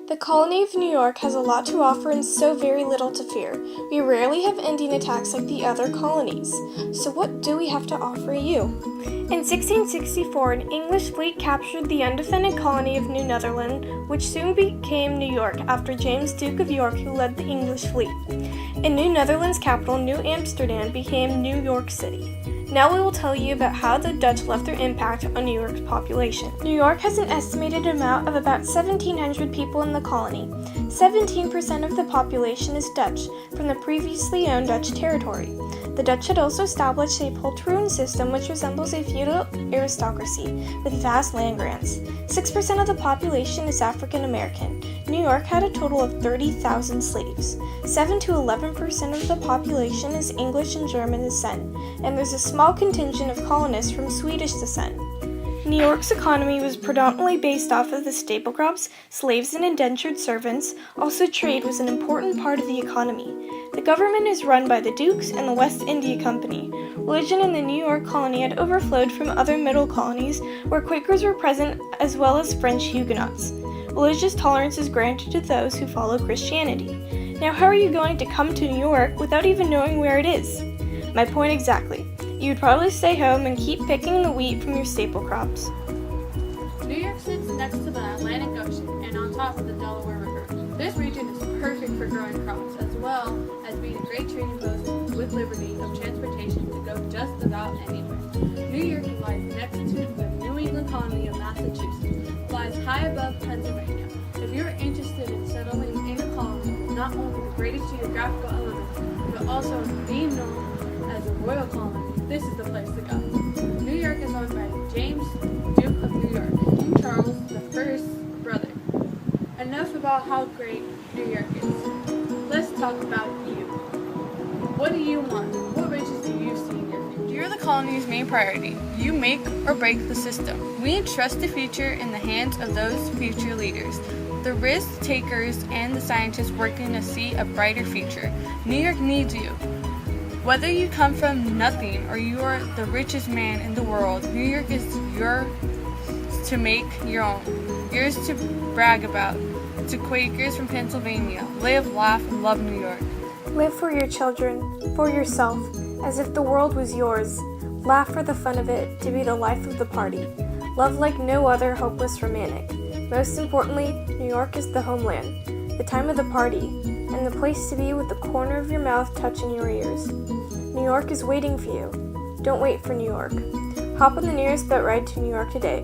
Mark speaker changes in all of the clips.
Speaker 1: The colony of New York has a lot to offer and so very little to fear. We rarely have Indian attacks like the other colonies. So what do we have to offer you? In 1664, an English fleet captured the undefended colony of New Netherland, which soon became New York after James, Duke of York, who led the English fleet. In New Netherland's capital, New Amsterdam, became New York City. Now we will tell you about how the Dutch left their impact on New York's population. New York has an estimated amount of about 1,700 people in the colony. 17% of the population is Dutch, from the previously owned Dutch territory. The Dutch had also established a poltroon system which resembles a feudal aristocracy, with vast land grants. 6% of the population is African American. New York had a total of 30,000 slaves. 7 to 11% of the population is English and German descent, and there's a small contingent of colonists from Swedish descent. New York's economy was predominantly based off of the staple crops, slaves and indentured servants. Also, trade was an important part of the economy. The government is run by the Dukes and the West India Company. Religion in the New York colony had overflowed from other middle colonies where Quakers were present as well as French Huguenots. Religious tolerance is granted to those who follow Christianity. Now, how are you going to come to New York without even knowing where it is? My point exactly. You'd probably stay home and keep picking the wheat from your staple crops.
Speaker 2: New York sits next to the Atlantic Ocean and on top of the Delaware River. This region is perfect for growing crops as well as being a great trading post with liberty of transportation to go just about anywhere. New York lies next to the New England colony of Massachusetts, lies high above Pennsylvania. If you're interested in settling in a colony, not only the greatest geographical element, but also being known as a royal colony, this is the place to go. New York is owned by James, Duke of New York, King Charles I's brother. Enough about how great New York is. Let's talk about you. What do you want? What riches do you see in your future? You're the colony's main priority. You make or break the system. We entrust the future in the hands of those future leaders, the risk takers and the scientists working to see a brighter future. New York needs you. Whether you come from nothing or you are the richest man in the world, New York is yours to make your own, yours to brag about. To Quakers from Pennsylvania, live, laugh, and love New York.
Speaker 1: Live for your children, for yourself, as if the world was yours. Laugh for the fun of it, to be the life of the party. Love like no other hopeless romantic. Most importantly, New York is the homeland, the time of the party, and the place to be with the corner of your mouth touching your ears. New York is waiting for you. Don't wait for New York. Hop on the nearest boat ride to New York today.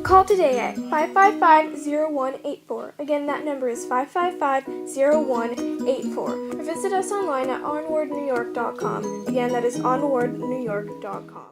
Speaker 1: Call today at 555-0184. Again, that number is 555-0184. Or visit us online at onwardnewyork.com. Again, that is onwardnewyork.com.